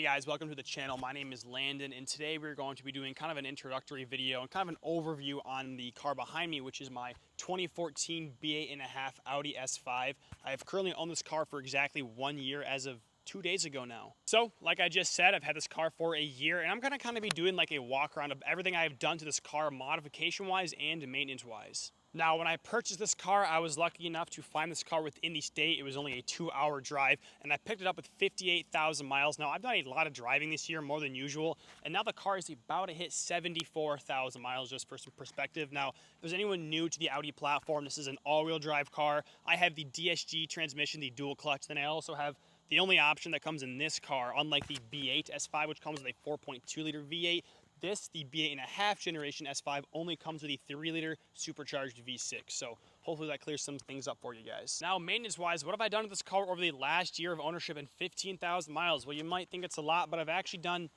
guys, welcome to the channel. My name is Landon, and today we're going to be doing kind of an introductory video and kind of an overview on the car behind me, which is my 2014 B8.5 Audi S5. I have currently owned this car for exactly 1 year as of 2 days ago now. So, like I just said, I've had this car for a year, and I'm gonna kind of be doing like a walk around of everything I've done to this car modification-wise and maintenance-wise. Now, when I purchased this car, I was lucky enough to find this car within the state. It was only a 2-hour drive, and I picked it up with 58,000 miles. Now, I've done a lot of driving this year, more than usual, and now the car is about to hit 74,000 miles, just for some perspective. Now, if there's anyone new to the Audi platform, this is an all-wheel drive car. I have the DSG transmission, the dual clutch, then I also have the only option that comes in this car, unlike the B8 S5, which comes with a 4.2-liter V8, this, the B8.5 generation S5, only comes with a 3-liter supercharged V6. So hopefully that clears some things up for you guys. Now, maintenance-wise, what have I done with this car over the last year of ownership and 15,000 miles? Well, you might think it's a lot, but I've actually done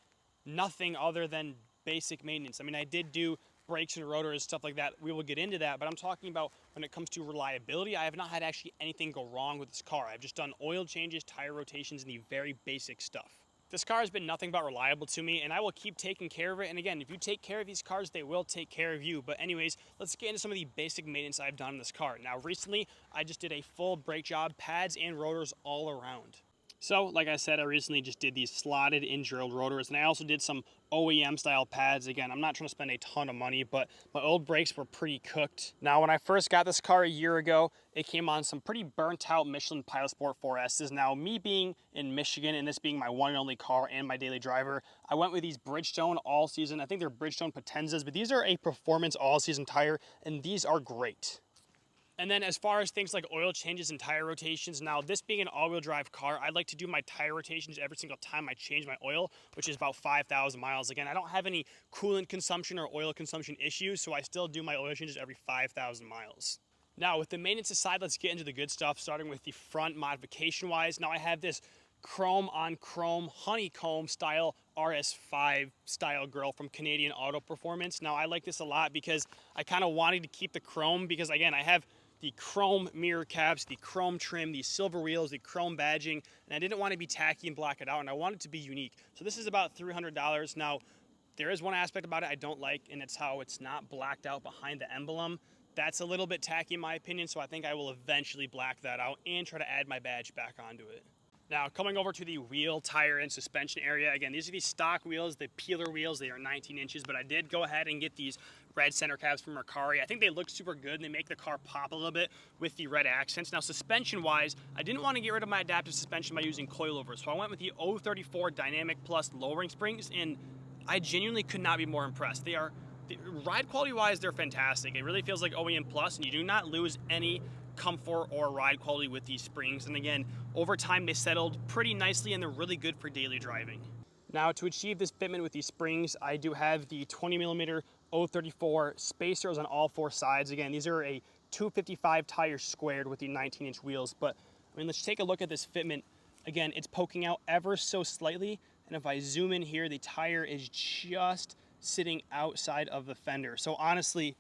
nothing other than basic maintenance. I mean, I did do brakes and rotors, stuff like that. We will get into that, but I'm talking about when it comes to reliability, I have not had actually anything go wrong with this car. I've just done oil changes, tire rotations, and the very basic stuff. This car has been nothing but reliable to me, and I will keep taking care of it. And again, if you take care of these cars, they will take care of you. But anyways, let's get into some of the basic maintenance I've done on this car. Now, recently, I just did a full brake job, pads and rotors all around. So, like I said, I recently just did these slotted in drilled rotors, and I also did some OEM style pads. Again, I'm not trying to spend a ton of money, but my old brakes were pretty cooked. Now, when I first got this car a year ago, it came on some pretty burnt out Michelin Pilot Sport 4S's. Now, me being in Michigan and this being my one and only car and my daily driver, I went with these Bridgestone all season. I think they're Bridgestone Potenzas, but these are a performance all season tire, and these are great. And then as far as things like oil changes and tire rotations, now this being an all-wheel drive car, I like to do my tire rotations every single time I change my oil, which is about 5,000 miles. Again, I don't have any coolant consumption or oil consumption issues, so I still do my oil changes every 5,000 miles. Now, with the maintenance aside, let's get into the good stuff, starting with the front modification-wise. Now, I have this chrome on chrome honeycomb style RS5 style grill from Canadian Auto Performance. Now, I like this a lot because I kind of wanted to keep the chrome because, again, I have the chrome mirror caps, the chrome trim, the silver wheels, the chrome badging, and I didn't want to be tacky and block it out, and I wanted it to be unique. So this is about $300. Now, there is one aspect about it I don't like, and it's how it's not blacked out behind the emblem. That's a little bit tacky in my opinion, so I think I will eventually black that out and try to add my badge back onto it. Now, coming over to the wheel, tire, and suspension area, again, these are the stock wheels, the peeler wheels. They are 19 inches, but I did go ahead and get these red center caps from Mercari. I think they look super good, and they make the car pop a little bit with the red accents. Now, suspension-wise, I didn't want to get rid of my adaptive suspension by using coilovers, so I went with the 034 Dynamic Plus lowering springs, and I genuinely could not be more impressed. Ride quality-wise, they're fantastic. It really feels like OEM Plus, and you do not lose any comfort or ride quality with these springs. And again, over time they settled pretty nicely and they're really good for daily driving. Now, to achieve this fitment with these springs, I do have the 20mm 034 spacers on all 4 sides. Again, these are a 255 tire squared with the 19-inch wheels, but I mean, let's take a look at this fitment. Again, it's poking out ever so slightly, and if I zoom in here, the tire is just sitting outside of the fender. So honestly,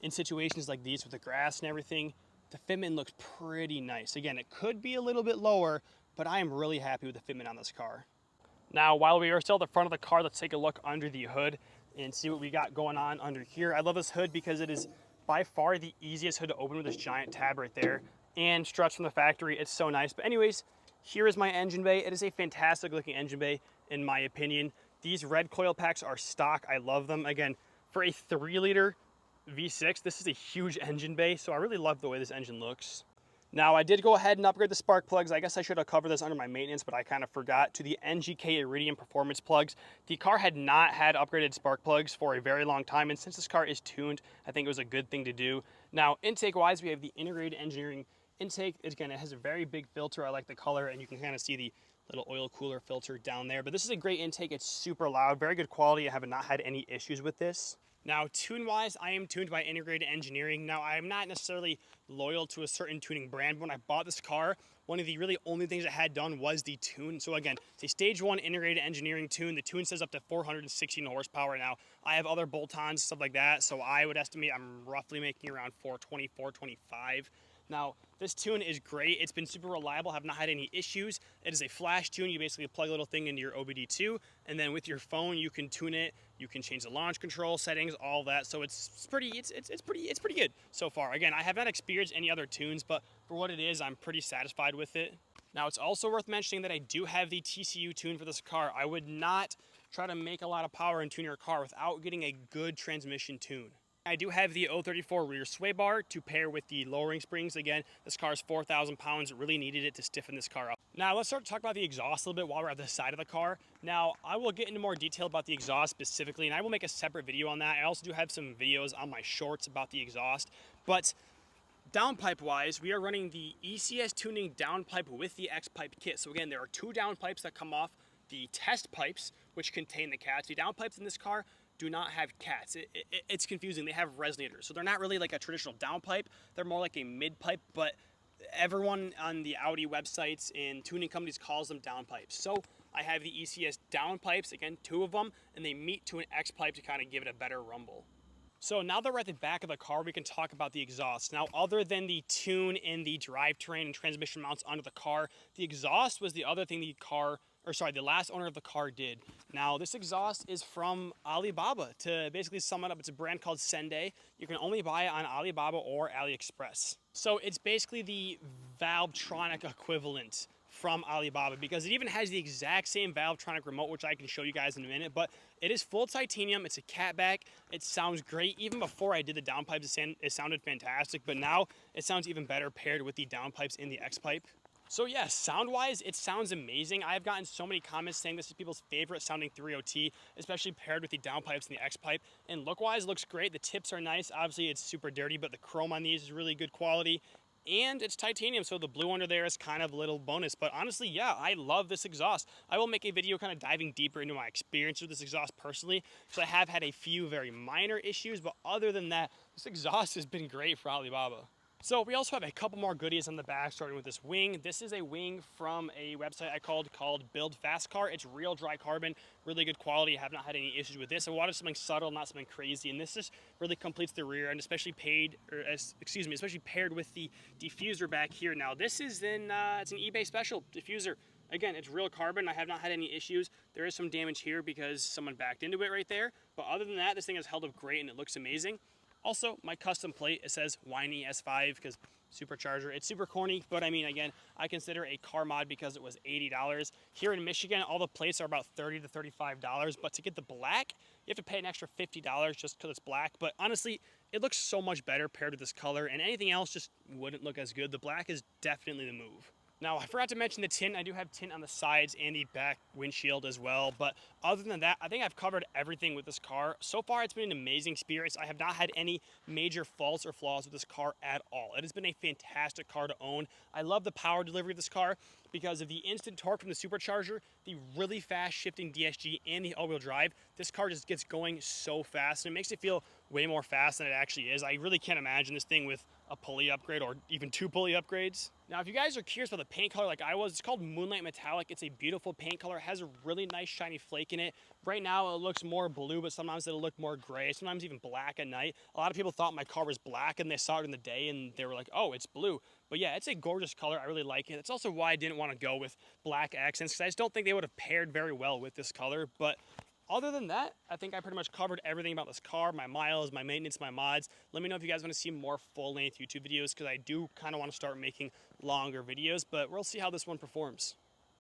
in situations like these with the grass and everything, the fitment looks pretty nice. Again, it could be a little bit lower, but I am really happy with the fitment on this car. Now, while we are still at the front of the car, let's take a look under the hood and see what we got going on under here. I love this hood because it is by far the easiest hood to open with this giant tab right there, and struts from the factory. It's so nice. But anyways, here is my engine bay. It is a fantastic looking engine bay in my opinion. These red coil packs are stock. I love them. Again, for a 3-liter V6, this is a huge engine bay, so I really love the way this engine looks. Now, I did go ahead and upgrade the spark plugs. I guess I should have covered this under my maintenance, but I kind of forgot, to the NGK Iridium Performance plugs. The car had not had upgraded spark plugs for a very long time, and since this car is tuned, I think it was a good thing to do. Now, intake-wise, we have the integrated engineering intake. Again, it has a very big filter. I like the color, and you can kind of see the little oil cooler filter down there. But this is a great intake. It's super loud, very good quality. I have not had any issues with this. Now, tune-wise, I am tuned by Integrated Engineering. Now, I am not necessarily loyal to a certain tuning brand. When I bought this car, one of the really only things I had done was the tune. So again, it's a stage 1 Integrated Engineering tune. The tune says up to 416 horsepower. Now, I have other bolt-ons, stuff like that, so I would estimate I'm roughly making around 420, 425. Now, this tune is great. It's been super reliable. Have not had any issues. It is a flash tune. You basically plug a little thing into your OBD2, and then with your phone, you can tune it. You can change the launch control settings, all that. So it's pretty good so far. Again, I have not experienced any other tunes, but for what it is, I'm pretty satisfied with it. Now, it's also worth mentioning that I do have the TCU tune for this car. I would not try to make a lot of power and tune your car without getting a good transmission tune. I do have the 034 rear sway bar to pair with the lowering springs. Again, this car is 4,000 pounds. It really needed it to stiffen this car up. Now, let's start to talk about the exhaust a little bit while we're at the side of the car. Now, I will get into more detail about the exhaust specifically, and I will make a separate video on that. I also do have some videos on my shorts about the exhaust. But downpipe-wise, we are running the ECS tuning downpipe with the X-pipe kit. So again, there are two downpipes that come off the test pipes, which contain the cats. The downpipes in this car do not have cats. It's confusing. They have resonators. So they're not really like a traditional downpipe. They're more like a mid-pipe, but everyone on the Audi websites and tuning companies calls them downpipes. So I have the ECS downpipes, again, two of them, and they meet to an X-pipe to kind of give it a better rumble. So now that we're at the back of the car, we can talk about the exhaust. Now, other than the tune and the drivetrain and transmission mounts under the car, the exhaust was the other thing the last owner of the car did. Now, this exhaust is from Alibaba. To basically sum it up, it's a brand called Sende. You can only buy it on Alibaba or AliExpress. So it's basically the Valvetronic equivalent from Alibaba, because it even has the exact same Valvetronic remote, which I can show you guys in a minute, but it is full titanium. It's a catback. It sounds great. Even before I did the downpipes, it sounded fantastic, but now it sounds even better paired with the downpipes in the X-pipe. So yeah, sound-wise, it sounds amazing. I've gotten so many comments saying this is people's favorite sounding 3.0T, especially paired with the downpipes and the X-pipe. And look-wise, looks great. The tips are nice. Obviously, it's super dirty, but the chrome on these is really good quality. And it's titanium, so the blue under there is kind of a little bonus. But honestly, yeah, I love this exhaust. I will make a video kind of diving deeper into my experience with this exhaust personally, because I have had a few very minor issues, but other than that, this exhaust has been great for Alibaba. So we also have a couple more goodies on the back, starting with this wing. This is a wing from a website I called Build Fast Car. It's real dry carbon, really good quality. I have not had any issues with this. I wanted something subtle, not something crazy, and this just really completes the rear, and especially paired with the diffuser back here. Now this is it's an eBay special diffuser. Again, it's real carbon. I have not had any issues. There is some damage here because someone backed into it right there, but other than that, this thing has held up great and it looks amazing. Also, my custom plate, it says whiny S5 because supercharger. It's super corny, but I mean, again, I consider a car mod because it was $80. Here in Michigan, all the plates are about $30 to $35, but to get the black, you have to pay an extra $50 just because it's black. But honestly, it looks so much better paired with this color, and anything else just wouldn't look as good. The black is definitely the move. Now, I forgot to mention the tint. I do have tint on the sides and the back windshield as well. But other than that, I think I've covered everything with this car. So far, it's been an amazing experience. I have not had any major faults or flaws with this car at all. It has been a fantastic car to own. I love the power delivery of this car because of the instant torque from the supercharger, the really fast shifting DSG, and the all-wheel drive. This car just gets going so fast, and it makes it feel way more fast than it actually is. I really can't imagine this thing with a pulley upgrade or even two pulley upgrades. Now, if you guys are curious about the paint color like I was, it's called Moonlight Metallic. It's a beautiful paint color. It has a really nice shiny flake in it. Right now, it looks more blue, but sometimes it'll look more gray, sometimes even black at night. A lot of people thought my car was black, and they saw it in the day, and they were like, oh, it's blue. But yeah, it's a gorgeous color. I really like it. It's also why I didn't want to go with black accents, because I just don't think they would have paired very well with this color. But other than that, I think I pretty much covered everything about this car, my miles, my maintenance, my mods. Let me know if you guys want to see more full-length YouTube videos, because I do kind of want to start making longer videos, but we'll see how this one performs.